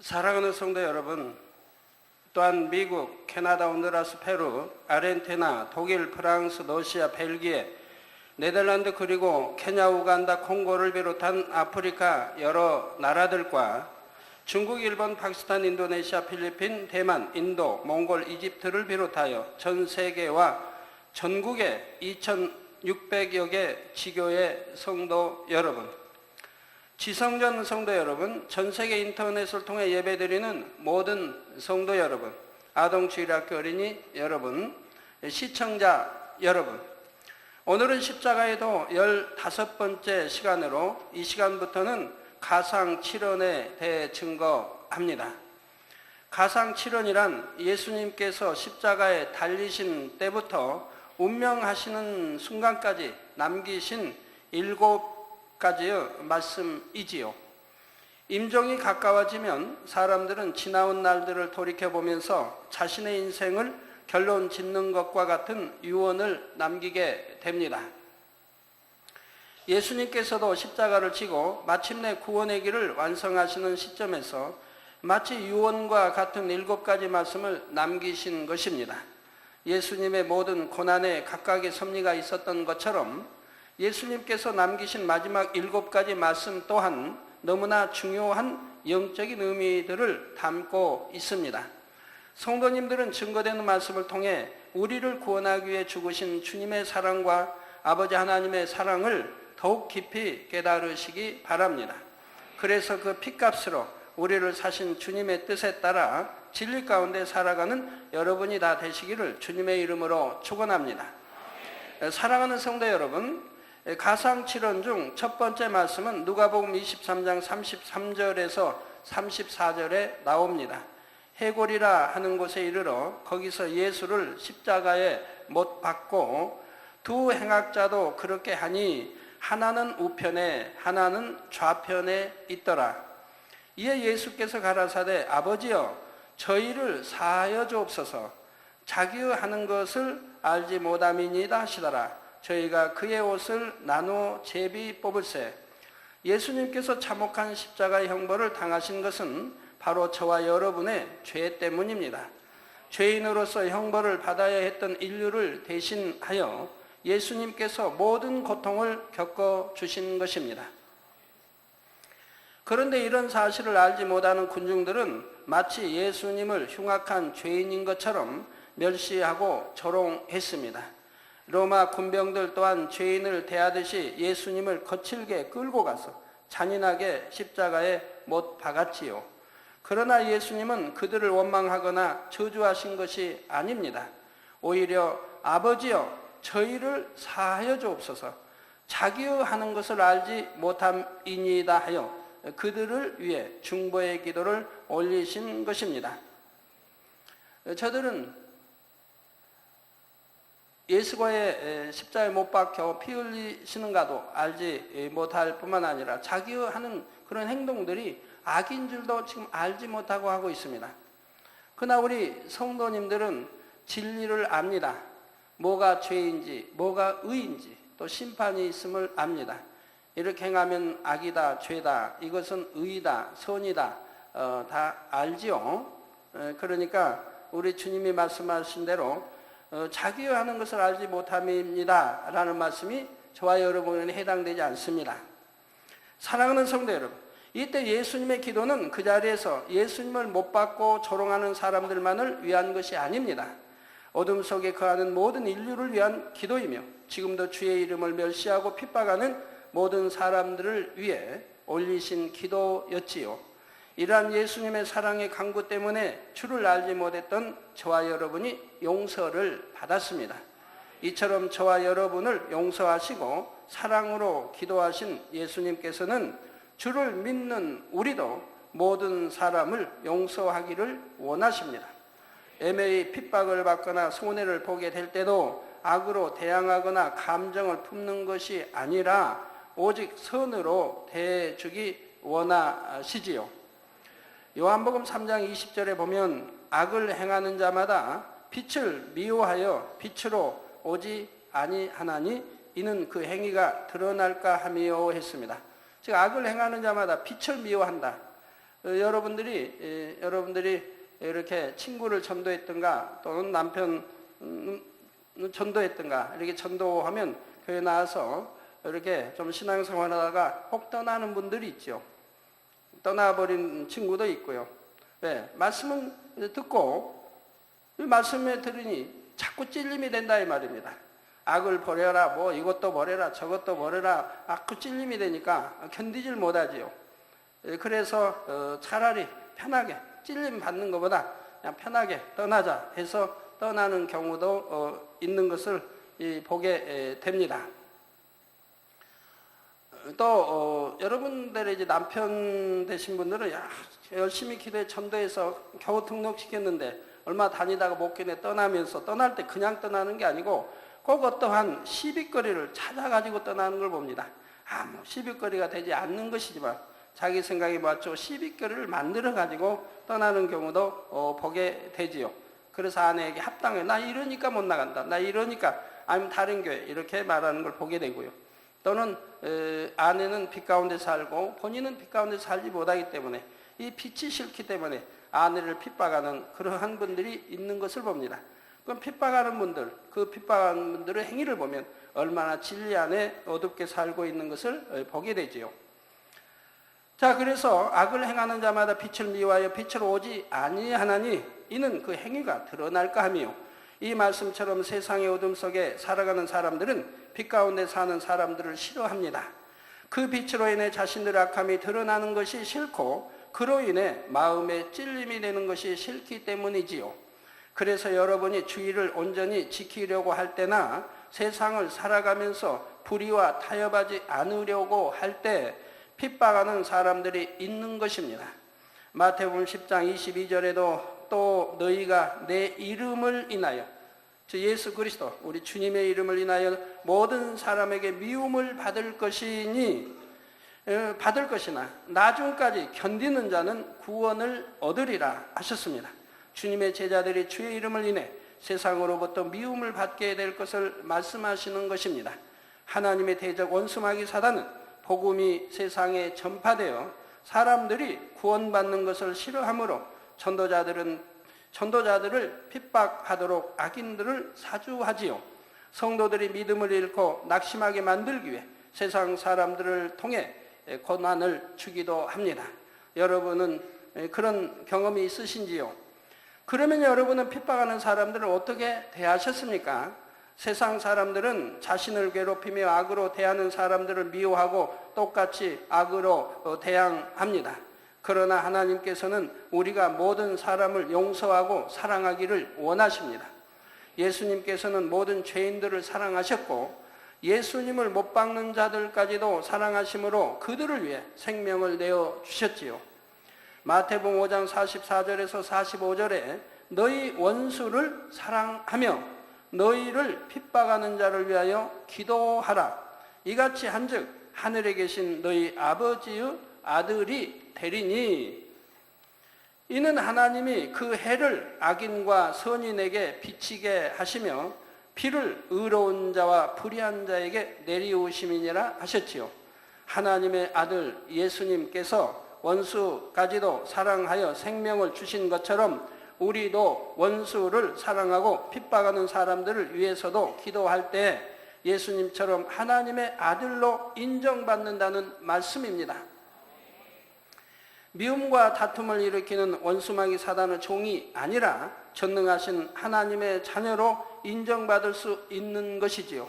사랑하는 성도 여러분, 또한 미국, 캐나다, honduras, 페루, 아르헨티나, 독일, 프랑스, 러시아, 벨기에, 네덜란드 그리고 케냐, 우간다, 콩고를 비롯한 아프리카 여러 나라들과 중국, 일본, 파키스탄, 인도네시아, 필리핀, 대만, 인도, 몽골, 이집트를 비롯하여 전 세계와 전국의 2,600여 개 지교의 성도 여러분, 지성전 성도 여러분, 전 세계 인터넷을 통해 예배드리는 모든 성도 여러분, 아동주일학교 어린이 여러분, 시청자 여러분, 오늘은 십자가에도 15번째 시간으로 이 시간부터는 가상칠언에 대해 증거합니다. 가상칠언이란 예수님께서 십자가에 달리신 때부터 운명하시는 순간까지 남기신 7가지의 말씀이지요. 임종이 가까워지면 사람들은 지나온 날들을 돌이켜보면서 자신의 인생을 결론 짓는 것과 같은 유언을 남기게 됩니다. 예수님께서도 십자가를 지고 마침내 구원의 길을 완성하시는 시점에서 마치 유언과 같은 7가지 말씀을 남기신 것입니다. 예수님의 모든 고난에 각각의 섭리가 있었던 것처럼 예수님께서 남기신 마지막 7가지 말씀 또한 너무나 중요한 영적인 의미들을 담고 있습니다. 성도님들은 증거되는 말씀을 통해 우리를 구원하기 위해 죽으신 주님의 사랑과 아버지 하나님의 사랑을 더욱 깊이 깨달으시기 바랍니다. 그래서 그 핏값으로 우리를 사신 주님의 뜻에 따라 진리 가운데 살아가는 여러분이 다 되시기를 주님의 이름으로 축원합니다. 사랑하는 성도 여러분, 가상칠언 중 첫 번째 말씀은 누가복음 23장 33절에서 34절에 나옵니다. 해골이라 하는 곳에 이르러 거기서 예수를 십자가에 못 박고 두 행악자도 그렇게 하니 하나는 우편에 하나는 좌편에 있더라. 이에 예수께서 가라사대 아버지여 저희를 사하여 주옵소서. 자기의 하는 것을 알지 못함이니이다 하시더라. 저희가 그의 옷을 나누어 제비 뽑을세. 예수님께서 참혹한 십자가의 형벌을 당하신 것은 바로 저와 여러분의 죄 때문입니다. 죄인으로서 형벌을 받아야 했던 인류를 대신하여 예수님께서 모든 고통을 겪어주신 것입니다. 그런데 이런 사실을 알지 못하는 군중들은 마치 예수님을 흉악한 죄인인 것처럼 멸시하고 조롱했습니다. 로마 군병들 또한 죄인을 대하듯이 예수님을 거칠게 끌고 가서 잔인하게 십자가에 못 박았지요. 그러나 예수님은 그들을 원망하거나 저주하신 것이 아닙니다. 오히려 아버지여 저희를 사하여 주옵소서. 자기의 하는 것을 알지 못함이니이다 하여 그들을 위해 중보의 기도를 올리신 것입니다. 저들은 예수가의 십자가에 못 박혀 피 흘리시는가도 알지 못할 뿐만 아니라 자기의 하는 그런 행동들이 악인 줄도 지금 알지 못하고 하고 있습니다. 그러나 우리 성도님들은 진리를 압니다. 뭐가 죄인지, 뭐가 의인지, 또 심판이 있음을 압니다. 이렇게 행하면 악이다, 죄다, 이것은 의이다, 선이다, 다 알지요. 그러니까 우리 주님이 말씀하신 대로 자기의 하는 것을 알지 못함입니다 라는 말씀이 저와 여러분에게 해당되지 않습니다. 사랑하는 성도 여러분, 이때 예수님의 기도는 그 자리에서 예수님을 못 받고 조롱하는 사람들만을 위한 것이 아닙니다. 어둠 속에 거하는 모든 인류를 위한 기도이며 지금도 주의 이름을 멸시하고 핍박하는 모든 사람들을 위해 올리신 기도였지요. 이러한 예수님의 사랑의 강구 때문에 주를 알지 못했던 저와 여러분이 용서를 받았습니다. 이처럼 저와 여러분을 용서하시고 사랑으로 기도하신 예수님께서는 주를 믿는 우리도 모든 사람을 용서하기를 원하십니다. 애매히 핍박을 받거나 손해를 보게 될 때도 악으로 대항하거나 감정을 품는 것이 아니라 오직 선으로 대해주기 원하시지요. 요한복음 3장 20절에 보면 악을 행하는 자마다 빛을 미워하여 빛으로 오지 아니하나니 이는 그 행위가 드러날까 함이요 했습니다. 즉 악을 행하는 자마다 빛을 미워한다. 여러분들이 이렇게 친구를 전도했던가 또는 남편 전도했던가 이렇게 전도하면 교회 나와서 이렇게 좀 신앙생활하다가 혹 떠나는 분들이 있죠. 떠나버린 친구도 있고요. 네, 말씀은 듣고 말씀에 들으니 자꾸 찔림이 된다 이 말입니다. 악을 버려라, 뭐 이것도 버려라, 저것도 버려라, 자꾸 찔림이 되니까 견디질 못하지요. 그래서 차라리 편하게 찔림 받는 것보다 그냥 편하게 떠나자 해서 떠나는 경우도 있는 것을 보게 됩니다. 또 여러분들의 이제 남편 되신 분들은 열심히 기도해 전도해서 겨우 등록시켰는데 얼마 다니다가 목견에 떠나면서 떠날 때 그냥 떠나는 게 아니고 꼭 어떠한 시비거리를 찾아가지고 떠나는 걸 봅니다. 뭐 시비거리가 되지 않는 것이지만 자기 생각에 맞춰 시비거리를 만들어가지고 떠나는 경우도 보게 되지요. 그래서 아내에게 합당해. 나 이러니까 못 나간다. 나 이러니까 아니면 다른 교회 이렇게 말하는 걸 보게 되고요. 또는 아내는 빛 가운데 살고 본인은 빛 가운데 살지 못하기 때문에 이 빛이 싫기 때문에 아내를 핍박하는 그러한 분들이 있는 것을 봅니다. 그럼 핍박하는 분들, 그 핍박하는 분들의 행위를 보면 얼마나 진리 안에 어둡게 살고 있는 것을 보게 되지요. 자, 그래서 악을 행하는 자마다 빛을 미워하여 빛으로 오지 아니하나니 이는 그 행위가 드러날까 하며, 이 말씀처럼 세상의 어둠 속에 살아가는 사람들은 빛 가운데 사는 사람들을 싫어합니다. 그 빛으로 인해 자신들의 악함이 드러나는 것이 싫고 그로 인해 마음에 찔림이 되는 것이 싫기 때문이지요. 그래서 여러분이 주의를 온전히 지키려고 할 때나 세상을 살아가면서 불의와 타협하지 않으려고 할 때 핍박하는 사람들이 있는 것입니다. 마태복음 10장 22절에도 또 너희가 내 이름을 인하여, 즉 예수 그리스도 우리 주님의 이름을 인하여 모든 사람에게 미움을 받을 것이나 나중까지 견디는 자는 구원을 얻으리라 하셨습니다. 주님의 제자들이 주의 이름을 인해 세상으로부터 미움을 받게 될 것을 말씀하시는 것입니다. 하나님의 대적 원수마귀 사단은 복음이 세상에 전파되어 사람들이 구원받는 것을 싫어하므로 전도자들을 핍박하도록 악인들을 사주하지요. 성도들이 믿음을 잃고 낙심하게 만들기 위해 세상 사람들을 통해 고난을 주기도 합니다. 여러분은 그런 경험이 있으신지요? 그러면 여러분은 핍박하는 사람들을 어떻게 대하셨습니까? 세상 사람들은 자신을 괴롭히며 악으로 대하는 사람들을 미워하고 똑같이 악으로 대항합니다. 그러나 하나님께서는 우리가 모든 사람을 용서하고 사랑하기를 원하십니다. 예수님께서는 모든 죄인들을 사랑하셨고 예수님을 못 박는 자들까지도 사랑하심으로 그들을 위해 생명을 내어주셨지요. 마태복음 5장 44절에서 45절에 너희 원수를 사랑하며 너희를 핍박하는 자를 위하여 기도하라. 이같이 한즉 하늘에 계신 너희 아버지의 아들이 되리니, 이는 하나님이 그 해를 악인과 선인에게 비치게 하시며 비를 의로운 자와 불의한 자에게 내리우심이니라 하셨지요. 하나님의 아들 예수님께서 원수까지도 사랑하여 생명을 주신 것처럼 우리도 원수를 사랑하고 핍박하는 사람들을 위해서도 기도할 때 예수님처럼 하나님의 아들로 인정받는다는 말씀입니다. 미움과 다툼을 일으키는 원수마귀 사단의 종이 아니라 전능하신 하나님의 자녀로 인정받을 수 있는 것이지요.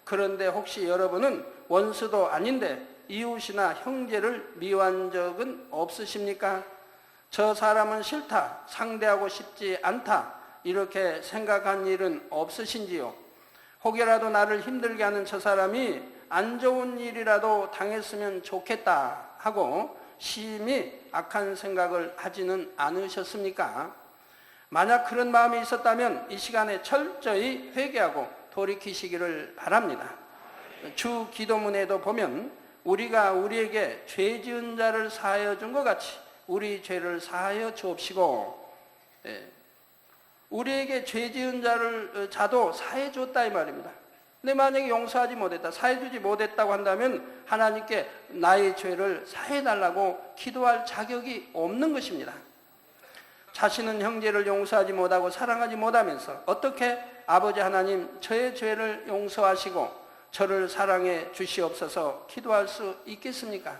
그런데 혹시 여러분은 원수도 아닌데 이웃이나 형제를 미워한 적은 없으십니까? 저 사람은 싫다, 상대하고 싶지 않다, 이렇게 생각한 일은 없으신지요? 혹여라도 나를 힘들게 하는 저 사람이 안 좋은 일이라도 당했으면 좋겠다 하고 심히 악한 생각을 하지는 않으셨습니까? 만약 그런 마음이 있었다면 이 시간에 철저히 회개하고 돌이키시기를 바랍니다. 주 기도문에도 보면 우리가 우리에게 죄 지은 자를 사하여 준 것 같이 우리 죄를 사하여 주옵시고, 우리에게 죄 지은 자도 사해 줬다 이 말입니다. 근데 만약에 용서하지 못했다, 사해주지 못했다고 한다면 하나님께 나의 죄를 사해달라고 기도할 자격이 없는 것입니다. 자신은 형제를 용서하지 못하고 사랑하지 못하면서 어떻게 아버지 하나님 저의 죄를 용서하시고 저를 사랑해 주시옵소서 기도할 수 있겠습니까?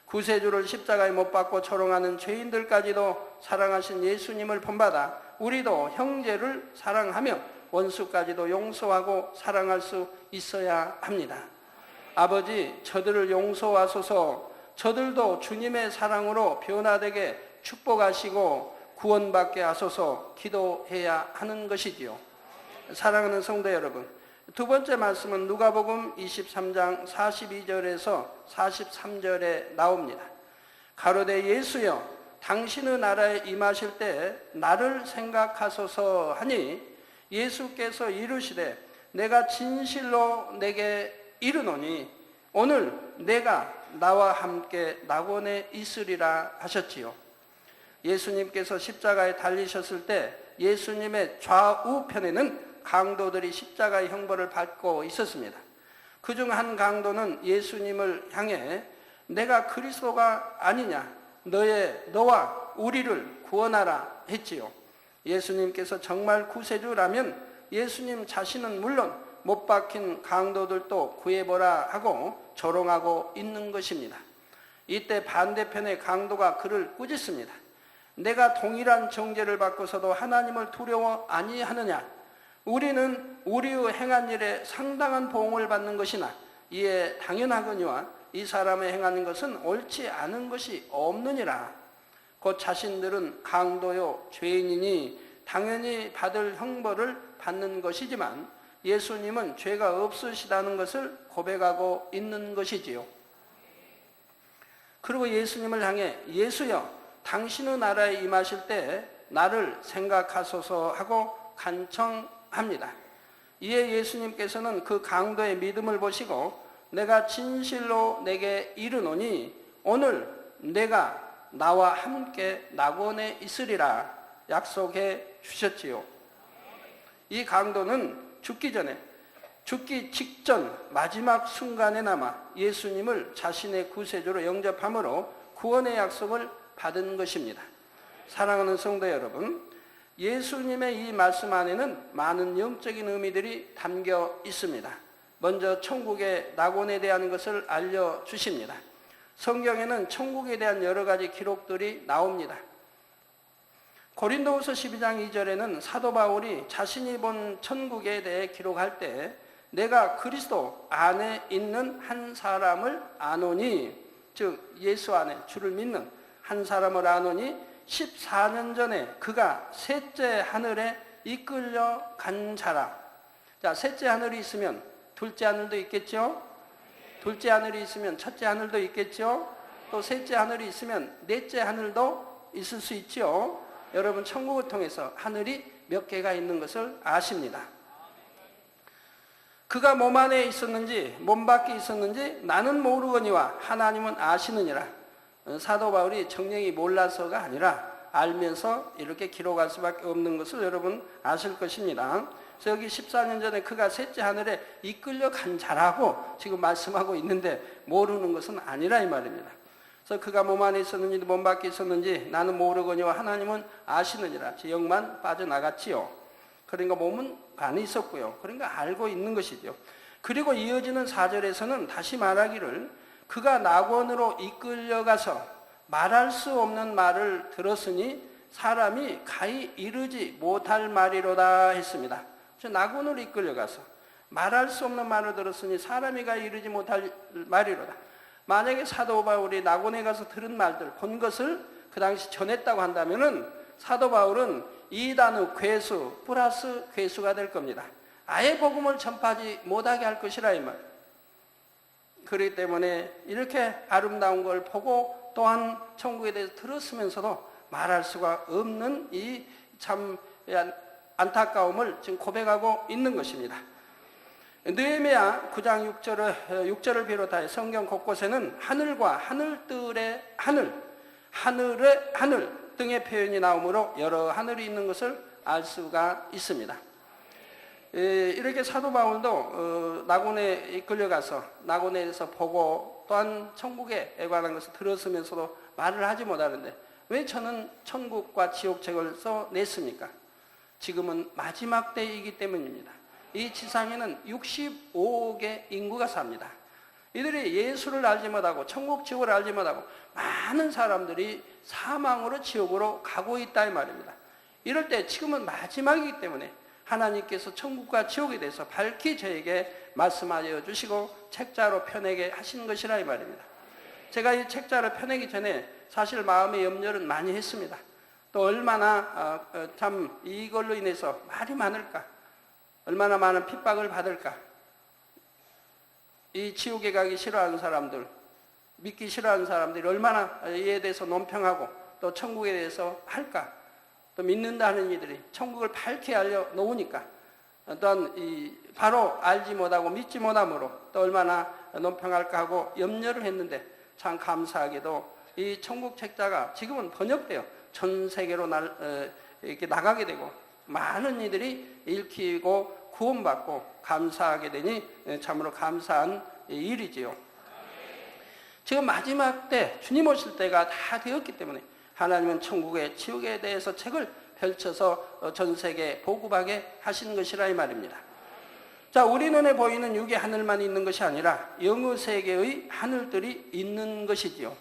구세주를 십자가에 못 박고 초롱하는 죄인들까지도 사랑하신 예수님을 본받아 우리도 형제를 사랑하며 원수까지도 용서하고 사랑할 수 있어야 합니다. 아버지, 저들을 용서하소서. 저들도 주님의 사랑으로 변화되게 축복하시고 구원받게 하소서 기도해야 하는 것이지요. 사랑하는 성도 여러분, 두 번째 말씀은 누가복음 23장 42절에서 43절에 나옵니다. 가로되 예수여, 당신의 나라에 임하실 때 나를 생각하소서 하니 예수께서 이르시되 내가 진실로 내게 이르노니 오늘 내가 나와 함께 낙원에 있으리라 하셨지요. 예수님께서 십자가에 달리셨을 때 예수님의 좌우편에는 강도들이 십자가의 형벌을 받고 있었습니다. 그중 한 강도는 예수님을 향해 내가 그리스도가 아니냐, 너와 우리를 구원하라 했지요. 예수님께서 정말 구세주라면 예수님 자신은 물론 못 박힌 강도들도 구해보라 하고 조롱하고 있는 것입니다. 이때 반대편의 강도가 그를 꾸짖습니다. 내가 동일한 정죄를 받고서도 하나님을 두려워 아니하느냐? 우리는 우리의 행한 일에 상당한 보응을 받는 것이나 이에 당연하거니와 이 사람의 행하는 것은 옳지 않은 것이 없느니라. 곧 자신들은 강도요 죄인이니 당연히 받을 형벌을 받는 것이지만 예수님은 죄가 없으시다는 것을 고백하고 있는 것이지요. 그리고 예수님을 향해 예수여, 당신의 나라에 임하실 때 나를 생각하소서 하고 간청합니다. 이에 예수님께서는 그 강도의 믿음을 보시고 내가 진실로 내게 이르노니 오늘 내가 나와 함께 낙원에 있으리라 약속해 주셨지요. 이 강도는 죽기 직전 마지막 순간에나마 예수님을 자신의 구세주로 영접함으로 구원의 약속을 받은 것입니다. 사랑하는 성도 여러분, 예수님의 이 말씀 안에는 많은 영적인 의미들이 담겨 있습니다. 먼저 천국의 낙원에 대한 것을 알려주십니다. 성경에는 천국에 대한 여러 가지 기록들이 나옵니다. 고린도후서 12장 2절에는 사도 바울이 자신이 본 천국에 대해 기록할 때 내가 그리스도 안에 있는 한 사람을 아노니, 즉 예수 안에 주를 믿는 한 사람을 아노니 14년 전에 그가 셋째 하늘에 이끌려 간 자라. 자, 셋째 하늘이 있으면 둘째 하늘도 있겠죠? 둘째 하늘이 있으면 첫째 하늘도 있겠죠? 또 셋째 하늘이 있으면 넷째 하늘도 있을 수 있죠? 여러분, 천국을 통해서 하늘이 몇 개가 있는 것을 아십니다. 그가 몸 안에 있었는지 몸 밖에 있었는지 나는 모르거니와 하나님은 아시느니라. 사도 바울이 정령이 몰라서가 아니라 알면서 이렇게 기록할 수밖에 없는 것을 여러분 아실 것입니다. 그래서 여기 14년 전에 그가 셋째 하늘에 이끌려 간 자라고 지금 말씀하고 있는데 모르는 것은 아니라 이 말입니다. 그래서 그가 몸 안에 있었는지 몸 밖에 있었는지 나는 모르거니와 하나님은 아시느니라. 제 영만 빠져나갔지요. 그러니까 몸은 안에 있었고요. 그러니까 알고 있는 것이죠. 그리고 이어지는 4절에서는 다시 말하기를 그가 낙원으로 이끌려가서 말할 수 없는 말을 들었으니 사람이 가히 이르지 못할 말이로다 했습니다. 그래서 낙원으로 이끌려가서 말할 수 없는 말을 들었으니 사람이 가히 이르지 못할 말이로다. 만약에 사도 바울이 낙원에 가서 들은 말들, 본 것을 그 당시 전했다고 한다면은 사도 바울은 이단의 괴수 플러스 괴수가 될 겁니다. 아예 복음을 전파하지 못하게 할 것이라 이 말. 그렇기 때문에 이렇게 아름다운 걸 보고 또한 천국에 대해서 들었으면서도 말할 수가 없는 이 참 안타까움을 지금 고백하고 있는 것입니다. 느헤미야 9장 6절을 비롯하여 성경 곳곳에는 하늘과 하늘들의 하늘의 하늘 등의 표현이 나오므로 여러 하늘이 있는 것을 알 수가 있습니다. 이렇게 사도 바울도 낙원에 이끌려가서 낙원에서 보고 또한 천국에 관한 것을 들었으면서도 말을 하지 못하는데 왜 저는 천국과 지옥책을 써냈습니까? 지금은 마지막 때이기 때문입니다. 이 지상에는 65억의 인구가 삽니다. 이들이 예수를 알지 못하고 천국 지옥을 알지 못하고 많은 사람들이 사망으로 지옥으로 가고 있다 이 말입니다. 이럴 때 지금은 마지막이기 때문에 하나님께서 천국과 지옥에 대해서 밝히 저에게 말씀하여 주시고 책자로 펴내게 하신 것이라 이 말입니다. 제가 이 책자를 펴내기 전에 사실 마음의 염려는 많이 했습니다. 또 얼마나 참 이걸로 인해서 말이 많을까, 얼마나 많은 핍박을 받을까, 이 지옥에 가기 싫어하는 사람들, 믿기 싫어하는 사람들이 얼마나 이에 대해서 논평하고 또 천국에 대해서 할까, 또 믿는다는 이들이 천국을 밝게 알려놓으니까 또한 바로 알지 못하고 믿지 못함으로 또 얼마나 논평할까 하고 염려를 했는데 참 감사하게도 이 천국 책자가 지금은 번역되어 전 세계로 이렇게 나가게 되고 많은 이들이 읽히고 구원받고 감사하게 되니 참으로 감사한 일이지요. 지금 마지막 때 주님 오실 때가 다 되었기 때문에 하나님은 천국의 지옥에 대해서 책을 펼쳐서 전 세계에 보급하게 하신 것이라 이 말입니다. 자, 우리 눈에 보이는 육의 하늘만 있는 것이 아니라 영의 세계의 하늘들이 있는 것이지요.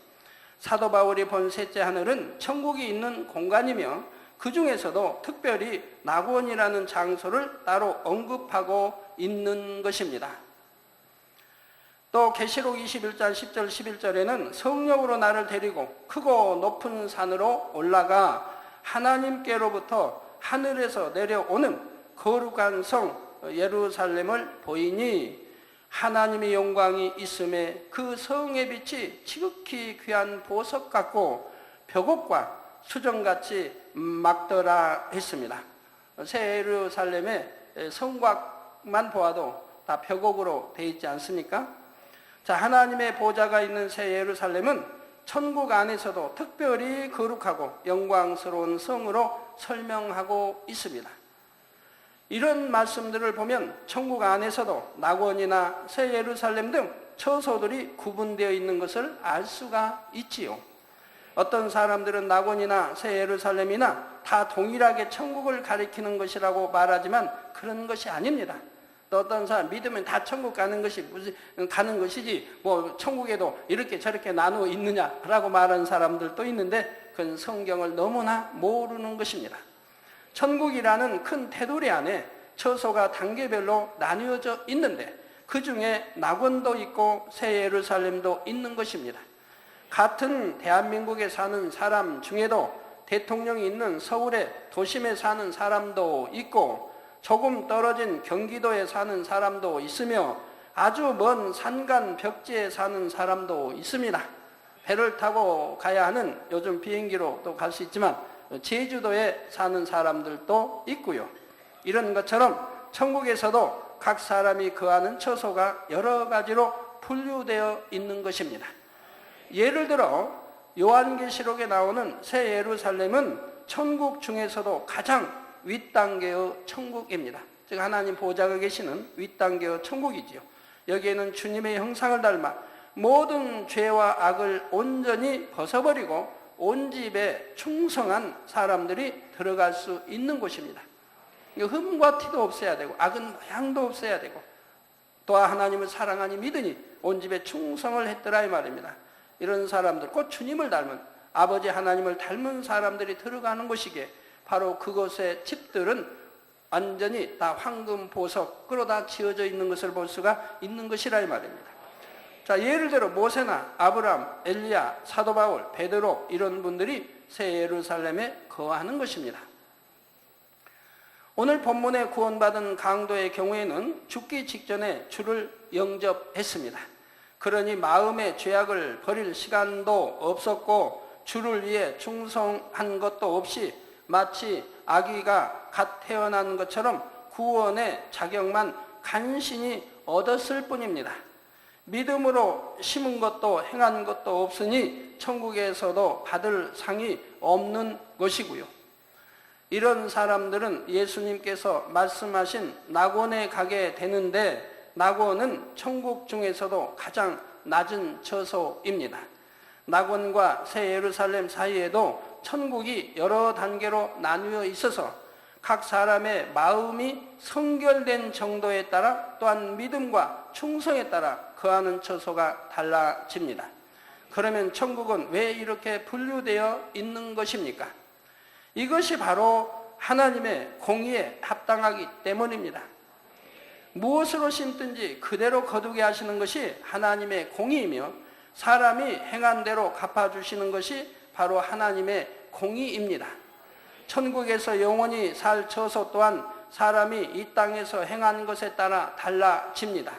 사도 바울이 본 셋째 하늘은 천국이 있는 공간이며 그 중에서도 특별히 낙원이라는 장소를 따로 언급하고 있는 것입니다. 또 계시록 21장 10절 11절에는 성령으로 나를 데리고 크고 높은 산으로 올라가 하나님께로부터 하늘에서 내려오는 거룩한 성 예루살렘을 보이니 하나님의 영광이 있음에 그 성의 빛이 지극히 귀한 보석 같고 벽옥과 수정같이 막더라 했습니다. 새 예루살렘의 성곽만 보아도 다 벽옥으로 되어 있지 않습니까? 자, 하나님의 보좌가 있는 새 예루살렘은 천국 안에서도 특별히 거룩하고 영광스러운 성으로 설명하고 있습니다. 이런 말씀들을 보면 천국 안에서도 낙원이나 새 예루살렘 등 처소들이 구분되어 있는 것을 알 수가 있지요. 어떤 사람들은 낙원이나 새 예루살렘이나 다 동일하게 천국을 가리키는 것이라고 말하지만 그런 것이 아닙니다. 또 어떤 사람 믿으면 다 천국 가는 것이지 뭐 천국에도 이렇게 저렇게 나누어 있느냐라고 말하는 사람들도 있는데 그건 성경을 너무나 모르는 것입니다. 천국이라는 큰 테두리 안에 처소가 단계별로 나뉘어져 있는데 그 중에 낙원도 있고 새 예루살렘도 있는 것입니다. 같은 대한민국에 사는 사람 중에도 대통령이 있는 서울의 도심에 사는 사람도 있고 조금 떨어진 경기도에 사는 사람도 있으며 아주 먼 산간 벽지에 사는 사람도 있습니다. 배를 타고 가야 하는 요즘 비행기로 또 갈 수 있지만 제주도에 사는 사람들도 있고요. 이런 것처럼 천국에서도 각 사람이 거하는 처소가 여러 가지로 분류되어 있는 것입니다. 예를 들어 요한계시록에 나오는 새 예루살렘은 천국 중에서도 가장 윗단계의 천국입니다. 즉 하나님 보좌가 계시는 윗단계의 천국이지요. 여기에는 주님의 형상을 닮아 모든 죄와 악을 온전히 벗어버리고 온 집에 충성한 사람들이 들어갈 수 있는 곳입니다. 흠과 티도 없어야 되고 악은 모양도 없어야 되고 또 하나님을 사랑하니 믿으니 온 집에 충성을 했더라 이 말입니다. 이런 사람들, 곧 주님을 닮은 아버지 하나님을 닮은 사람들이 들어가는 곳이기에 바로 그곳의 집들은 완전히 다 황금 보석으로 다 지어져 있는 것을 볼 수가 있는 것이라 이 말입니다. 자, 예를 들어 모세나 아브라함, 엘리야, 사도 바울, 베드로 이런 분들이 새 예루살렘에 거하는 것입니다. 오늘 본문에 구원받은 강도의 경우에는 죽기 직전에 주를 영접했습니다. 그러니 마음의 죄악을 버릴 시간도 없었고 주를 위해 충성한 것도 없이 마치 아기가 갓 태어난 것처럼 구원의 자격만 간신히 얻었을 뿐입니다. 믿음으로 심은 것도 행한 것도 없으니 천국에서도 받을 상이 없는 것이고요. 이런 사람들은 예수님께서 말씀하신 낙원에 가게 되는데, 낙원은 천국 중에서도 가장 낮은 처소입니다. 낙원과 새 예루살렘 사이에도 천국이 여러 단계로 나누어 있어서 각 사람의 마음이 성결된 정도에 따라, 또한 믿음과 충성에 따라 거하는 처소가 달라집니다. 그러면 천국은 왜 이렇게 분류되어 있는 것입니까? 이것이 바로 하나님의 공의에 합당하기 때문입니다. 무엇으로 심든지 그대로 거두게 하시는 것이 하나님의 공의이며, 사람이 행한 대로 갚아주시는 것이 바로 하나님의 공의입니다. 천국에서 영원히 살 처소 또한 사람이 이 땅에서 행한 것에 따라 달라집니다.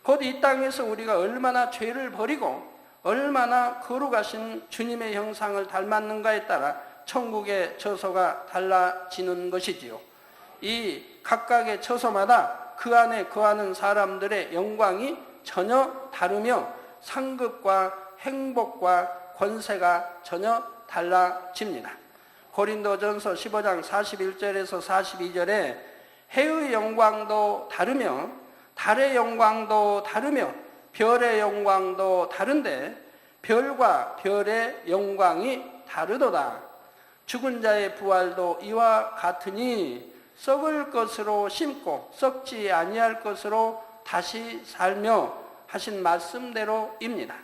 곧 이 땅에서 우리가 얼마나 죄를 버리고 얼마나 거룩하신 주님의 형상을 닮았는가에 따라 천국의 처소가 달라지는 것이지요. 이 각각의 처소마다 그 안에 거하는 사람들의 영광이 전혀 다르며 상급과 행복과 권세가 전혀 달라집니다. 고린도전서 15장 41절에서 42절에 해의 영광도 다르며 달의 영광도 다르며 별의 영광도 다른데 별과 별의 영광이 다르도다. 죽은 자의 부활도 이와 같으니 썩을 것으로 심고 썩지 아니할 것으로 다시 살며 하신 말씀대로입니다.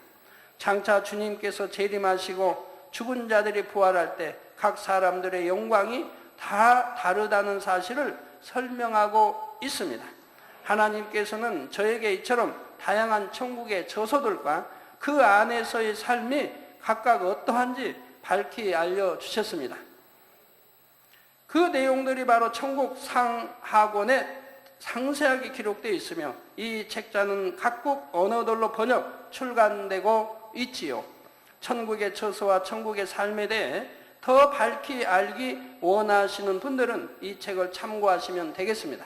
장차 주님께서 재림하시고 죽은 자들이 부활할 때 각 사람들의 영광이 다 다르다는 사실을 설명하고 있습니다. 하나님께서는 저에게 이처럼 다양한 천국의 처소들과 그 안에서의 삶이 각각 어떠한지 밝히 알려주셨습니다. 그 내용들이 바로 천국 상하권에 상세하게 기록되어 있으며 이 책자는 각국 언어들로 번역, 출간되고 있지요. 천국의 처소와 천국의 삶에 대해 더 밝히 알기 원하시는 분들은 이 책을 참고하시면 되겠습니다.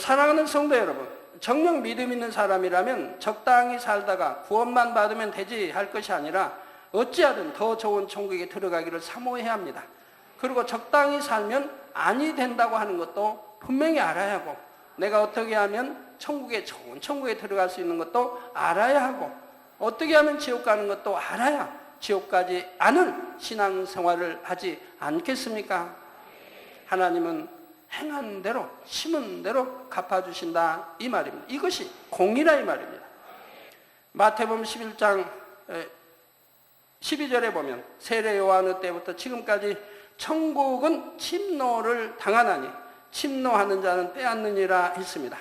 사랑하는 성도 여러분, 정녕 믿음 있는 사람이라면 적당히 살다가 구원만 받으면 되지 할 것이 아니라 어찌하든 더 좋은 천국에 들어가기를 사모해야 합니다. 그리고 적당히 살면 아니 된다고 하는 것도 분명히 알아야 하고, 내가 어떻게 하면 천국에 좋은 천국에 들어갈 수 있는 것도 알아야 하고, 어떻게 하면 지옥 가는 것도 알아야 지옥 가지 않을 신앙생활을 하지 않겠습니까? 하나님은 행한 대로 심은 대로 갚아주신다 이 말입니다. 이것이 공의라 이 말입니다. 마태복음 11장 12절에 보면 세례 요한의 때부터 지금까지 천국은 침노를 당하나니 침노하는 자는 빼앗느니라 했습니다.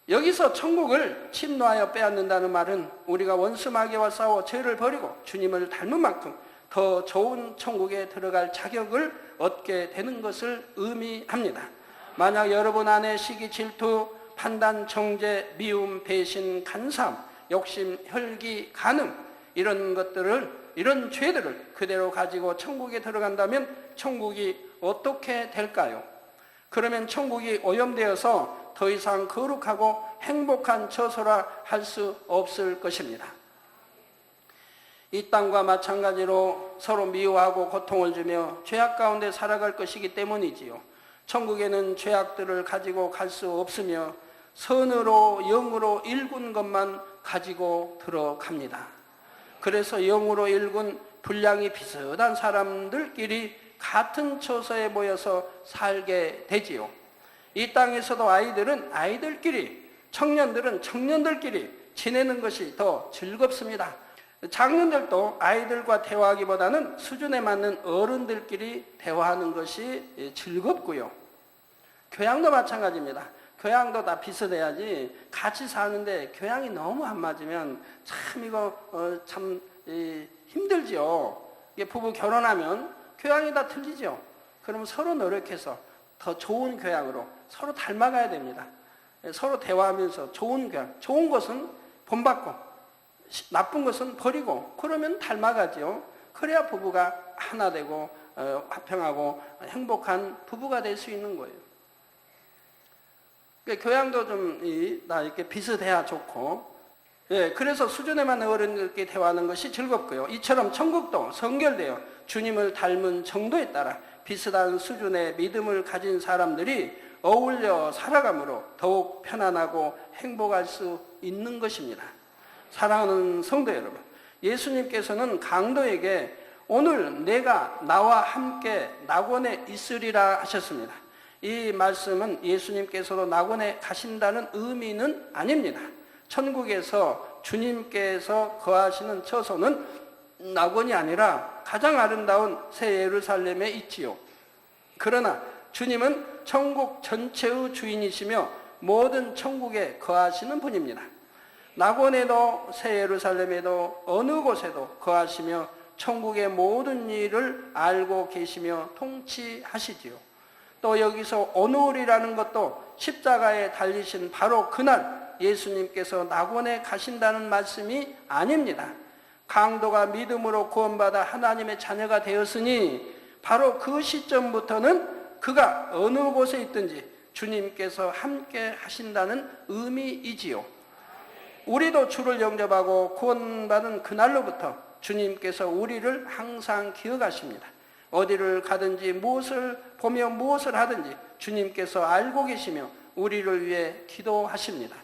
여기서 천국을 침노하여 빼앗는다는 말은 우리가 원수마귀와 싸워 죄를 버리고 주님을 닮은 만큼 더 좋은 천국에 들어갈 자격을 얻게 되는 것을 의미합니다. 만약 여러분 안에 시기, 질투, 판단, 정죄, 미움, 배신, 간사함, 욕심, 혈기, 간음 이런 것들을, 이런 죄들을 그대로 가지고 천국에 들어간다면 천국이 어떻게 될까요? 그러면 천국이 오염되어서 더 이상 거룩하고 행복한 처소라 할 수 없을 것입니다. 이 땅과 마찬가지로 서로 미워하고 고통을 주며 죄악 가운데 살아갈 것이기 때문이지요. 천국에는 죄악들을 가지고 갈 수 없으며 선으로 영으로 일군 것만 가지고 들어갑니다. 그래서 영으로 일군 분량이 비슷한 사람들끼리 같은 처소에 모여서 살게 되지요. 이 땅에서도 아이들은 아이들끼리, 청년들은 청년들끼리 지내는 것이 더 즐겁습니다. 장년들도 아이들과 대화하기보다는 수준에 맞는 어른들끼리 대화하는 것이 즐겁고요. 교양도 마찬가지입니다. 교양도 다 비슷해야지 같이 사는데 교양이 너무 안 맞으면 참 이거 참 힘들지요. 이게 부부 결혼하면 교양이 다 틀리죠. 그러면 서로 노력해서 더 좋은 교양으로 서로 닮아가야 됩니다. 서로 대화하면서 좋은 교양, 좋은 것은 본받고 나쁜 것은 버리고 그러면 닮아가죠. 그래야 부부가 하나 되고 화평하고 행복한 부부가 될 수 있는 거예요. 그러니까 교양도 좀 다 이렇게 비슷해야 좋고, 예, 그래서 수준에만 어른들끼리 대화하는 것이 즐겁고요. 이처럼 천국도 성결되어 주님을 닮은 정도에 따라 비슷한 수준의 믿음을 가진 사람들이 어울려 살아감으로 더욱 편안하고 행복할 수 있는 것입니다. 사랑하는 성도 여러분, 예수님께서는 강도에게 오늘 내가 나와 함께 낙원에 있으리라 하셨습니다. 이 말씀은 예수님께서도 낙원에 가신다는 의미는 아닙니다. 천국에서 주님께서 거하시는 처소는 낙원이 아니라 가장 아름다운 새 예루살렘에 있지요. 그러나 주님은 천국 전체의 주인이시며 모든 천국에 거하시는 분입니다. 낙원에도 새 예루살렘에도 어느 곳에도 거하시며 천국의 모든 일을 알고 계시며 통치하시지요. 또 여기서 오늘이라는 것도 십자가에 달리신 바로 그날 예수님께서 낙원에 가신다는 말씀이 아닙니다. 강도가 믿음으로 구원받아 하나님의 자녀가 되었으니 바로 그 시점부터는 그가 어느 곳에 있든지 주님께서 함께 하신다는 의미이지요. 우리도 주를 영접하고 구원받은 그날로부터 주님께서 우리를 항상 기억하십니다. 어디를 가든지 무엇을 보며 무엇을 하든지 주님께서 알고 계시며 우리를 위해 기도하십니다.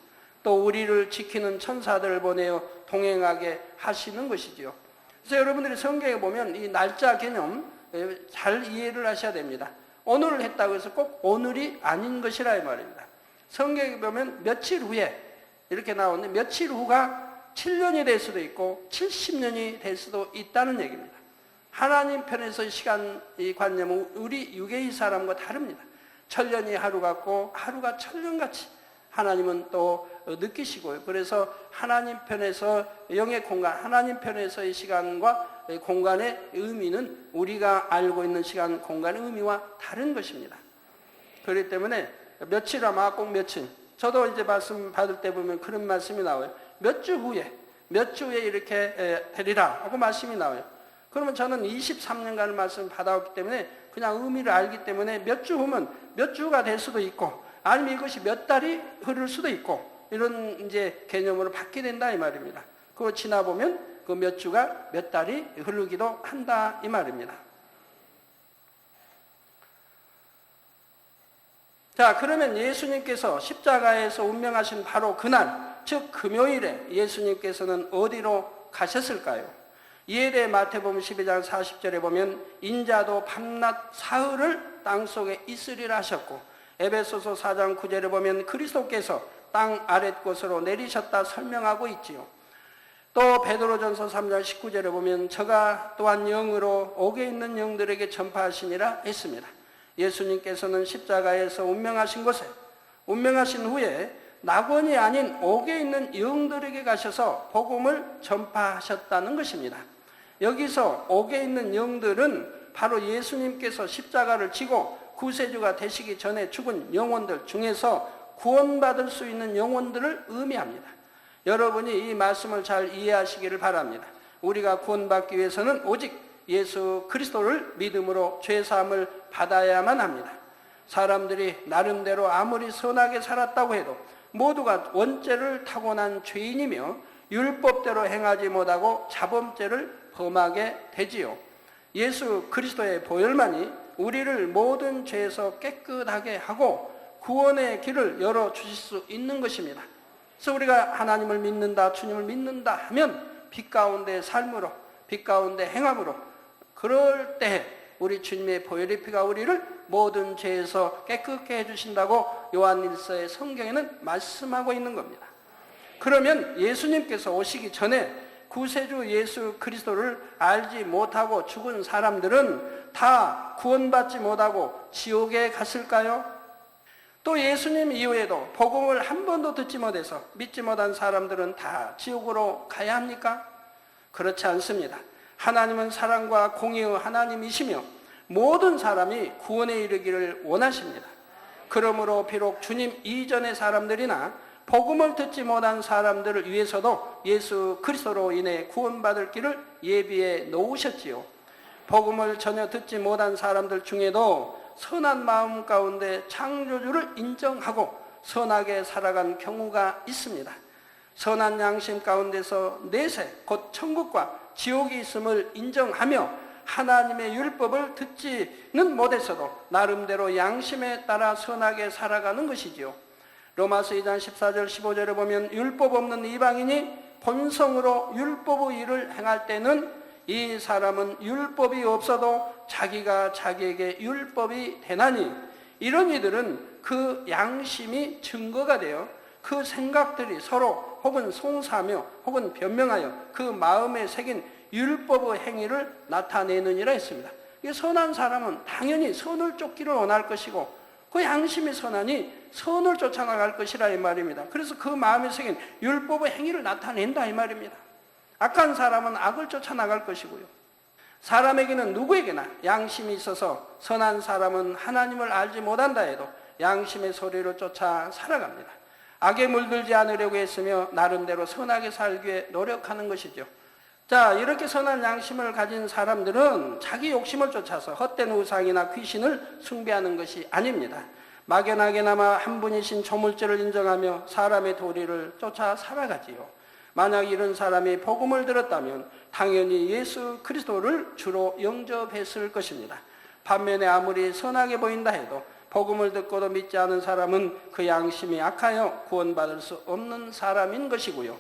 또 우리를 지키는 천사들을 보내어 동행하게 하시는 것이지요. 그래서 여러분들이 성경에 보면 이 날짜 개념 잘 이해를 하셔야 됩니다. 오늘을 했다고 해서 꼭 오늘이 아닌 것이라 이 말입니다. 성경에 보면 며칠 후에 이렇게 나오는데 며칠 후가 7년이 될 수도 있고 70년이 될 수도 있다는 얘기입니다. 하나님 편에서의 시간 이 관념은 우리 유괴의 사람과 다릅니다. 천년이 하루 같고 하루가 천년같이 하나님은 또 느끼시고요. 그래서 하나님 편에서 영의 공간, 하나님 편에서의 시간과 공간의 의미는 우리가 알고 있는 시간, 공간의 의미와 다른 것입니다. 그렇기 때문에 며칠 아마 꼭 며칠, 저도 이제 말씀 받을 때 보면 그런 말씀이 나와요. 몇 주 후에 이렇게 되리라 하고 말씀이 나와요. 그러면 저는 23년간 말씀을 받아왔기 때문에 그냥 의미를 알기 때문에 몇 주 후면 몇 주가 될 수도 있고 아니면 이것이 몇 달이 흐를 수도 있고 이런 이제 개념으로 받게 된다 이 말입니다. 그거 지나보면 그 몇 주가 몇 달이 흐르기도 한다 이 말입니다. 자, 그러면 예수님께서 십자가에서 운명하신 바로 그날, 즉 금요일에 예수님께서는 어디로 가셨을까요? 이에 대해 마태복음 12장 40절에 보면 인자도 밤낮 사흘을 땅속에 있으리라 하셨고 에베소서 4장 9절에 보면 그리스도께서 땅 아랫곳으로 내리셨다 설명하고 있지요. 또 베드로전서 3장 19절에 보면 저가 또한 영으로 옥에 있는 영들에게 전파하시니라 했습니다. 예수님께서는 십자가에서 운명하신 곳에 운명하신 후에 낙원이 아닌 옥에 있는 영들에게 가셔서 복음을 전파하셨다는 것입니다. 여기서 옥에 있는 영들은 바로 예수님께서 십자가를 지고 구세주가 되시기 전에 죽은 영혼들 중에서 구원받을 수 있는 영혼들을 의미합니다. 여러분이 이 말씀을 잘 이해하시기를 바랍니다. 우리가 구원받기 위해서는 오직 예수 그리스도를 믿음으로 죄사함을 받아야만 합니다. 사람들이 나름대로 아무리 선하게 살았다고 해도 모두가 원죄를 타고난 죄인이며 율법대로 행하지 못하고 자범죄를 범하게 되지요. 예수 그리스도의 보혈만이 우리를 모든 죄에서 깨끗하게 하고 구원의 길을 열어주실 수 있는 것입니다. 그래서 우리가 하나님을 믿는다, 주님을 믿는다 하면 빛 가운데 삶으로, 빛 가운데 행함으로 그럴 때 우리 주님의 보혈의 피가 우리를 모든 죄에서 깨끗게 해주신다고 요한일서의 성경에는 말씀하고 있는 겁니다. 그러면 예수님께서 오시기 전에 구세주 예수 그리스도를 알지 못하고 죽은 사람들은 다 구원받지 못하고 지옥에 갔을까요? 또 예수님 이후에도 복음을 한 번도 듣지 못해서 믿지 못한 사람들은 다 지옥으로 가야 합니까? 그렇지 않습니다. 하나님은 사랑과 공의의 하나님이시며 모든 사람이 구원에 이르기를 원하십니다. 그러므로 비록 주님 이전의 사람들이나 복음을 듣지 못한 사람들을 위해서도 예수 그리스도로 인해 구원받을 길을 예비해 놓으셨지요. 복음을 전혀 듣지 못한 사람들 중에도 선한 마음 가운데 창조주를 인정하고 선하게 살아간 경우가 있습니다. 선한 양심 가운데서 내세 곧 천국과 지옥이 있음을 인정하며 하나님의 율법을 듣지는 못했어도 나름대로 양심에 따라 선하게 살아가는 것이지요. 로마서 2장 14절 15절에 보면 율법 없는 이방인이 본성으로 율법의 일을 행할 때는 이 사람은 율법이 없어도 자기가 자기에게 율법이 되나니, 이런 이들은 그 양심이 증거가 되어 그 생각들이 서로 혹은 송사하며 혹은 변명하여 그 마음에 새긴 율법의 행위를 나타내느니라 했습니다. 선한 사람은 당연히 선을 쫓기를 원할 것이고 그 양심이 선하니 선을 쫓아나갈 것이라 이 말입니다. 그래서 그 마음에 새긴 율법의 행위를 나타낸다 이 말입니다. 악한 사람은 악을 쫓아나갈 것이고요. 사람에게는 누구에게나 양심이 있어서 선한 사람은 하나님을 알지 못한다 해도 양심의 소리를 쫓아 살아갑니다. 악에 물들지 않으려고 했으며 나름대로 선하게 살기 위해 노력하는 것이죠. 자, 이렇게 선한 양심을 가진 사람들은 자기 욕심을 쫓아서 헛된 우상이나 귀신을 숭배하는 것이 아닙니다. 막연하게나마 한 분이신 조물주를 인정하며 사람의 도리를 쫓아 살아가지요. 만약 이런 사람이 복음을 들었다면 당연히 예수 그리스도를 주로 영접했을 것입니다. 반면에 아무리 선하게 보인다 해도 복음을 듣고도 믿지 않은 사람은 그 양심이 악하여 구원받을 수 없는 사람인 것이고요.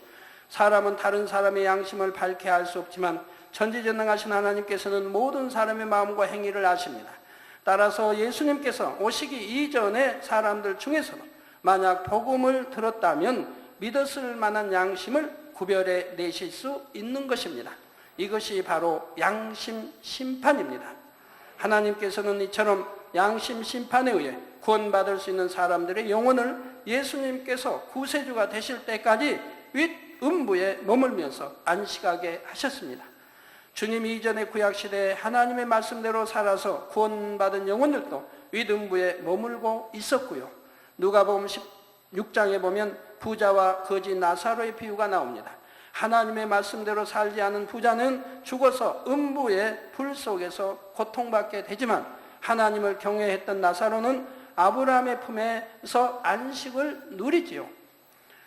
사람은 다른 사람의 양심을 밝게 할 수 없지만 전지전능하신 하나님께서는 모든 사람의 마음과 행위를 아십니다. 따라서 예수님께서 오시기 이전의 사람들 중에서도 만약 복음을 들었다면 믿었을 만한 양심을 구별해 내실 수 있는 것입니다. 이것이 바로 양심 심판입니다. 하나님께서는 이처럼 양심 심판에 의해 구원받을 수 있는 사람들의 영혼을 예수님께서 구세주가 되실 때까지 윗음부에 머물면서 안식하게 하셨습니다. 주님 이전의 구약시대에 하나님의 말씀대로 살아서 구원받은 영혼들도 윗음부에 머물고 있었고요. 누가복음 16장에 보면 부자와 거지 나사로의 비유가 나옵니다. 하나님의 말씀대로 살지 않은 부자는 죽어서 음부의 불 속에서 고통받게 되지만 하나님을 경외했던 나사로는 아브라함의 품에서 안식을 누리지요.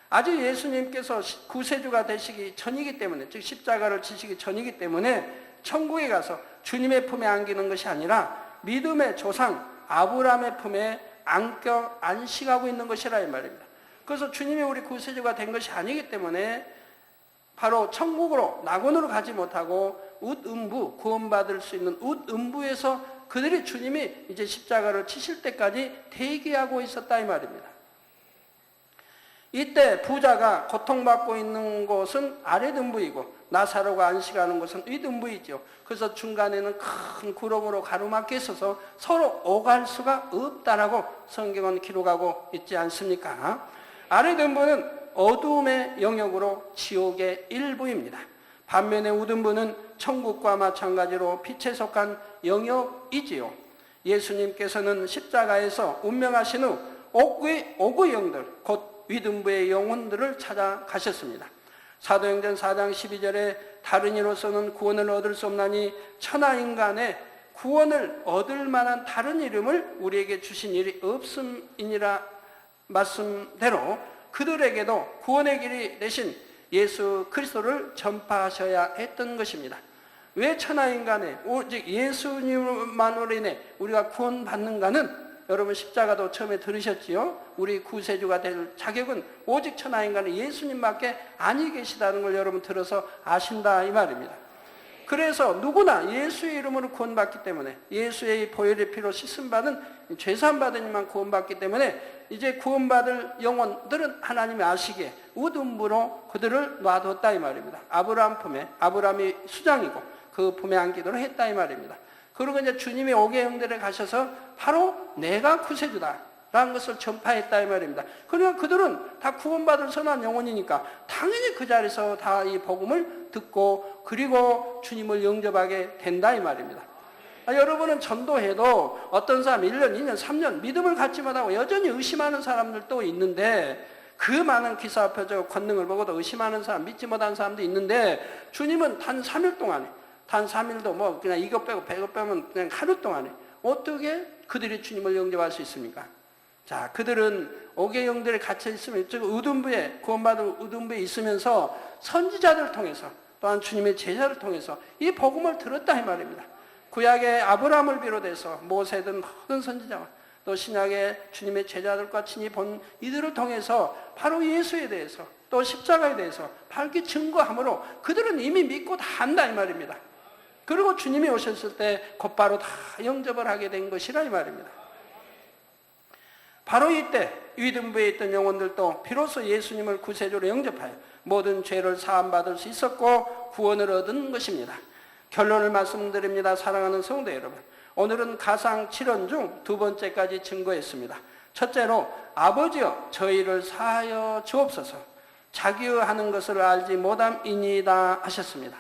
아직 예수님께서 구세주가 되시기 전이기 때문에, 즉 십자가를 지시기 전이기 때문에 천국에 가서 주님의 품에 안기는 것이 아니라 믿음의 조상 아브라함의 품에 안겨 안식하고 있는 것이라 이 말입니다. 그래서 주님이 우리 구세주가 된 것이 아니기 때문에 바로 천국으로 낙원으로 가지 못하고 윗음부, 구원받을 수 있는 윗음부에서 그들이 주님이 이제 십자가를 치실 때까지 대기하고 있었다 이 말입니다. 이때 부자가 고통받고 있는 곳은 아랫음부이고 나사로가 안식하는 곳은 윗음부이죠. 그래서 중간에는 큰 구름으로 가로막혀 있어서 서로 오갈 수가 없다라고 성경은 기록하고 있지 않습니까? 아랫음부는 어두움의 영역으로 지옥의 일부입니다. 반면에 윗음부는 천국과 마찬가지로 빛에 속한 영역이지요. 예수님께서는 십자가에서 운명하신 후 옥의 영들, 곧 윗음부의 영혼들을 찾아가셨습니다. 사도행전 4장 12절에 다른 이로서는 구원을 얻을 수 없나니 천하인간의 구원을 얻을 만한 다른 이름을 우리에게 주신 일이 없음이니라 말씀대로 그들에게도 구원의 길이 되신 예수 그리스도를 전파하셔야 했던 것입니다. 왜 천하인간의 오직 예수님만으로 인해 우리가 구원받는가는 여러분 십자가도 처음에 들으셨지요? 우리 구세주가 될 자격은 오직 천하인간의 예수님밖에 아니 계시다는 걸 여러분 들어서 아신다 이 말입니다. 그래서 누구나 예수의 이름으로 구원받기 때문에 예수의 보혈의 피로 씻음받은 죄사함받은 이만 구원받기 때문에 이제 구원받을 영혼들은 하나님이 아시기에 윗음부로 그들을 놔뒀다 이 말입니다. 아브라함 품에, 아브라함이 수장이고 그 품에 안기도록 했다 이 말입니다. 그리고 이제 주님이 옥의 영들에 가셔서 바로 내가 구세주다 라는 것을 전파했다 이 말입니다. 그러니까 그들은 다 구원받을 선한 영혼이니까 당연히 그 자리에서 다 이 복음을 듣고 그리고 주님을 영접하게 된다 이 말입니다. 여러분은 전도해도 어떤 사람 1년, 2년, 3년 믿음을 갖지 못하고 여전히 의심하는 사람들도 있는데 그 많은 기사 표적 권능을 보고도 의심하는 사람, 믿지 못하는 사람도 있는데 주님은 단 3일 동안에 단 3일도 뭐 그냥 이것 빼고 100것 빼면 그냥 하루 동안에 어떻게 그들이 주님을 영접할 수 있습니까? 자, 그들은 오개영들에 갇혀 있으면 즉 의둔부에 구원받은 의둔부에 있으면서 선지자들을 통해서 또한 주님의 제자를 통해서 이 복음을 들었다 이 말입니다. 구약의 아브라함을 비롯해서 모세든 모든 선지자와 또 신약의 주님의 제자들과 친히 본 이들을 통해서 바로 예수에 대해서 또 십자가에 대해서 밝게 증거함으로 그들은 이미 믿고 다 안다 이 말입니다. 그리고 주님이 오셨을 때 곧바로 다 영접을 하게 된 것이라 이 말입니다. 바로 이때 위등부에 있던 영혼들도 비로소 예수님을 구세주로 영접하여 모든 죄를 사함받을 수 있었고 구원을 얻은 것입니다. 결론을 말씀드립니다. 사랑하는 성도 여러분, 오늘은 가상 7원 중 두 번째까지 증거했습니다. 첫째로 아버지여 저희를 사하여 주옵소서, 자기의 하는 것을 알지 못함이니이다 하셨습니다.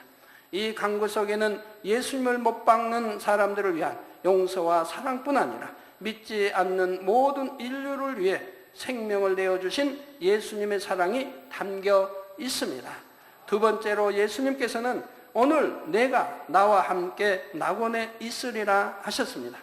이 간구 속에는 예수님을 못 박는 사람들을 위한 용서와 사랑뿐 아니라 믿지 않는 모든 인류를 위해 생명을 내어주신 예수님의 사랑이 담겨 있습니다. 두 번째로 예수님께서는 오늘 내가 나와 함께 낙원에 있으리라 하셨습니다.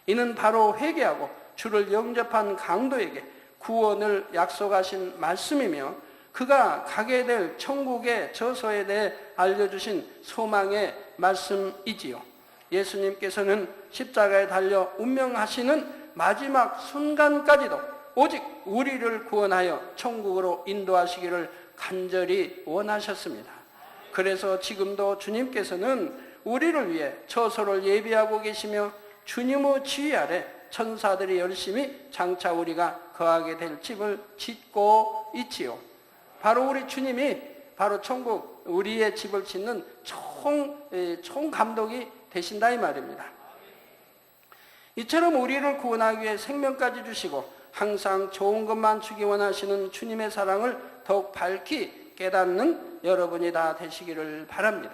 이는 바로 회개하고 주를 영접한 강도에게 구원을 약속하신 말씀이며 그가 가게 될 천국의 저소에 대해 알려주신 소망의 말씀이지요. 예수님께서는 십자가에 달려 운명하시는 마지막 순간까지도 오직 우리를 구원하여 천국으로 인도하시기를 간절히 원하셨습니다. 그래서 지금도 주님께서는 우리를 위해 처소를 예비하고 계시며 주님의 지휘 아래 천사들이 열심히 장차 우리가 거하게 될 집을 짓고 있지요. 바로 우리 주님이 바로 천국 우리의 집을 짓는 총 감독이 되신다 이 말입니다. 이처럼 우리를 구원하기 위해 생명까지 주시고 항상 좋은 것만 주기 원하시는 주님의 사랑을 더욱 밝히 깨닫는 여러분이 다 되시기를 바랍니다.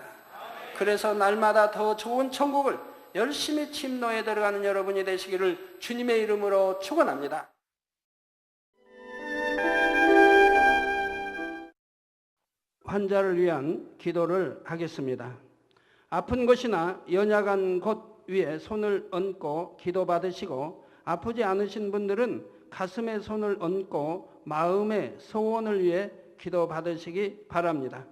그래서 날마다 더 좋은 천국을 열심히 침노에 들어가는 여러분이 되시기를 주님의 이름으로 축원합니다. 환자를 위한 기도를 하겠습니다. 아픈 곳이나 연약한 곳 위에 손을 얹고 기도받으시고 아프지 않으신 분들은 가슴에 손을 얹고 마음의 소원을 위해 기도받으시기 바랍니다.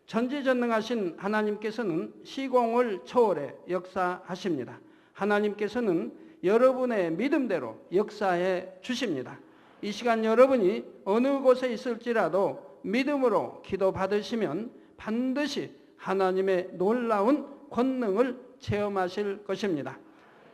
전지전능하신 하나님께서는 시공을 초월해 역사하십니다. 하나님께서는 여러분의 믿음대로 역사해 주십니다. 이 시간 여러분이 어느 곳에 있을지라도 믿음으로 기도받으시면 반드시 하나님의 놀라운 권능을 체험하실 것입니다.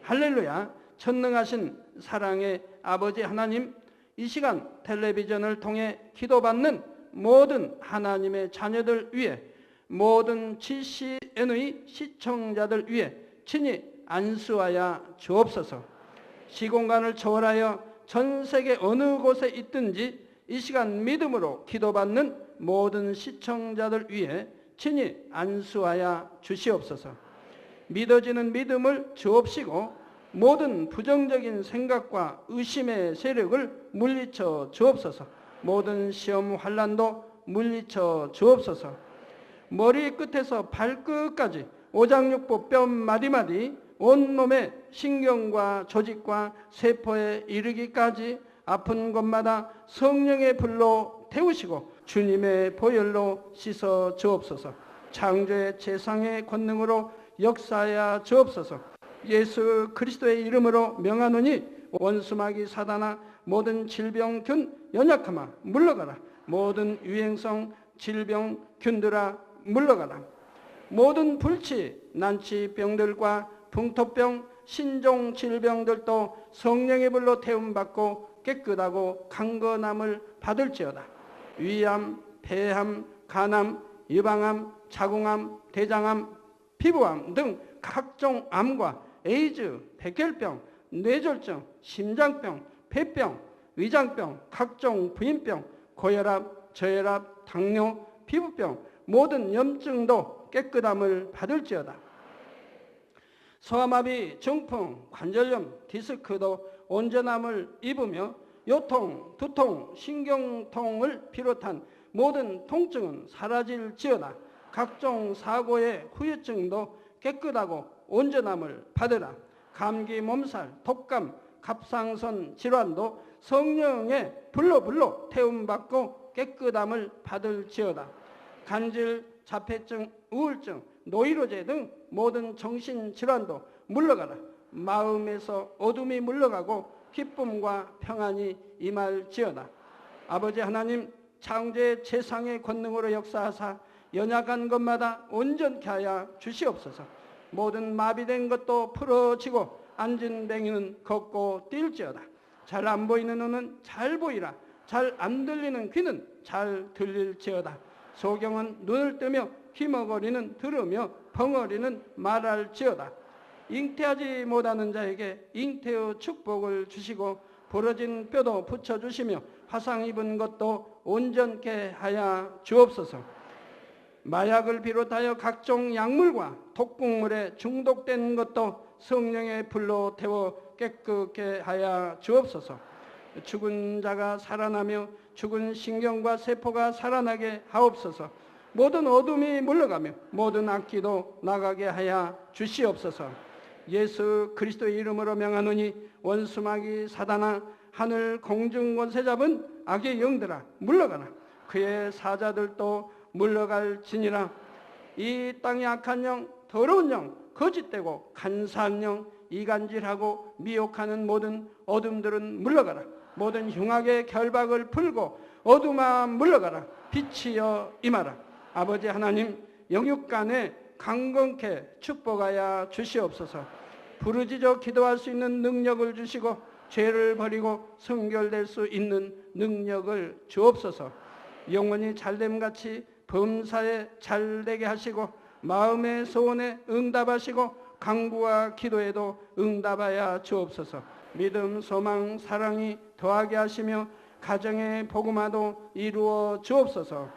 할렐루야. 전능하신 사랑의 아버지 하나님, 이 시간 텔레비전을 통해 기도받는 모든 하나님의 자녀들 위해, 모든 GCN의 시청자들 위해 친히 안수하여 주옵소서. 시공간을 초월하여 전 세계 어느 곳에 있든지 이 시간 믿음으로 기도받는 모든 시청자들 위해 친히 안수하여 주시옵소서. 믿어지는 믿음을 주옵시고 모든 부정적인 생각과 의심의 세력을 물리쳐 주옵소서. 모든 시험 환난도 물리쳐 주옵소서. 머리 끝에서 발끝까지 오장육부 뼈 마디마디 온몸의 신경과 조직과 세포에 이르기까지 아픈 곳마다 성령의 불로 태우시고 주님의 보혈로 씻어 주옵소서. 창조의 재상의 권능으로 역사하여 주옵소서. 예수 그리스도의 이름으로 명하노니 원수마귀 사단아, 모든 질병균 연약함아 물러가라. 모든 유행성 질병균들아 물러가라. 모든 불치 난치병들과 풍토병 신종 질병들도 성령의 불로 태움받고 깨끗하고 강건함을 받을지어다. 위암, 폐암, 간암, 유방암, 자궁암, 대장암, 피부암 등 각종 암과 에이즈, 백혈병, 뇌졸중, 심장병, 폐병, 위장병, 각종 부인병, 고혈압, 저혈압, 당뇨, 피부병, 모든 염증도 깨끗함을 받을지어다. 소아마비, 중풍, 관절염, 디스크도 온전함을 입으며 요통, 두통, 신경통을 비롯한 모든 통증은 사라질지어다. 각종 사고의 후유증도 깨끗하고 온전함을 받으라. 감기, 몸살, 독감, 갑상선 질환도 성령의 불로 태움받고 깨끗함을 받을지어다. 간질, 자폐증, 우울증, 노이로제 등 모든 정신질환도 물러가라. 마음에서 어둠이 물러가고 기쁨과 평안이 임할지어다. 아버지 하나님, 창조의 재상의 권능으로 역사하사 연약한 것마다 온전케 하여 주시옵소서. 모든 마비된 것도 풀어지고 앉은 뱅이는 걷고 뛸지어다. 잘 안 보이는 눈은 잘 보이라. 잘 안 들리는 귀는 잘 들릴지어다. 소경은 눈을 뜨며 귀머거리는 들으며 벙어리는 말할지어다. 잉태하지 못하는 자에게 잉태의 축복을 주시고 부러진 뼈도 붙여주시며 화상 입은 것도 온전케 하여 주옵소서. 마약을 비롯하여 각종 약물과 독극물에 중독된 것도 성령의 불로 태워 깨끗게 하여 주옵소서. 죽은 자가 살아나며 죽은 신경과 세포가 살아나게 하옵소서. 모든 어둠이 물러가며 모든 악기도 나가게 하여 주시옵소서. 예수 그리스도의 이름으로 명하노니 원수마귀 사단아, 하늘 공중 권세 잡은 악의 영들아 물러가라. 그의 사자들도 물러갈지니라. 이 땅의 악한 영, 더러운 영, 거짓되고 간사한 영, 이간질하고 미혹하는 모든 어둠들은 물러가라. 모든 흉악의 결박을 풀고 어둠아 물러가라. 빛이여 임하라. 아버지 하나님, 영육간에 강건케 축복하여 주시옵소서. 부르짖어 기도할 수 있는 능력을 주시고 죄를 버리고 성결될 수 있는 능력을 주옵소서. 영원히 잘됨같이 범사에 잘되게 하시고 마음의 소원에 응답하시고 강구와 기도에도 응답하여 주옵소서. 믿음, 소망, 사랑이 더하게 하시며 가정의 복음화도 이루어 주옵소서.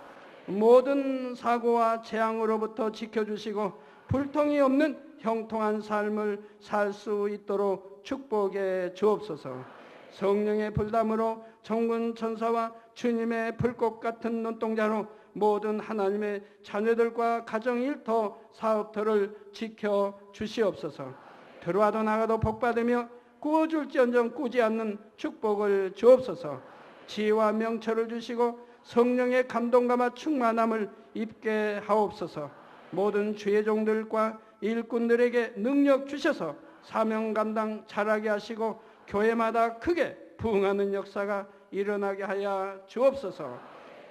모든 사고와 재앙으로부터 지켜주시고 불통이 없는 형통한 삶을 살 수 있도록 축복해 주옵소서. 성령의 불담으로 천군 천사와 주님의 불꽃 같은 눈동자로 모든 하나님의 자녀들과 가정 일터 사업터를 지켜 주시옵소서. 들어와도 나가도 복받으며 구워줄지언정 꾸지 않는 축복을 주옵소서. 지혜와 명철을 주시고 성령의 감동감화 충만함을 입게 하옵소서. 모든 주의 종들과 일꾼들에게 능력 주셔서 사명 감당 잘하게 하시고 교회마다 크게 부흥하는 역사가 일어나게 하여 주옵소서.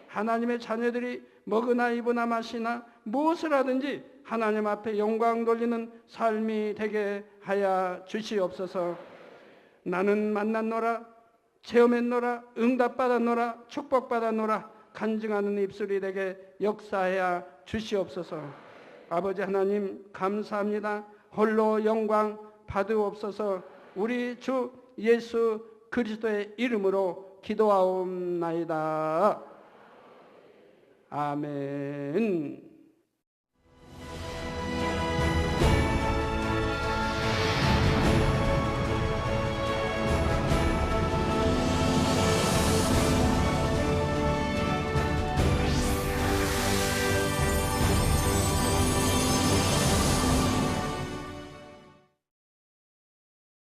하나님의 자녀들이 먹으나 입으나 마시나 무엇을 하든지 하나님 앞에 영광 돌리는 삶이 되게 하여 주시옵소서. 나는 만났노라, 체험했노라, 응답받았노라, 축복받았노라 간증하는 입술이 되게 역사하여 주시옵소서. 아버지 하나님 감사합니다. 홀로 영광 받으옵소서. 우리 주 예수 그리스도의 이름으로 기도하옵나이다. 아멘.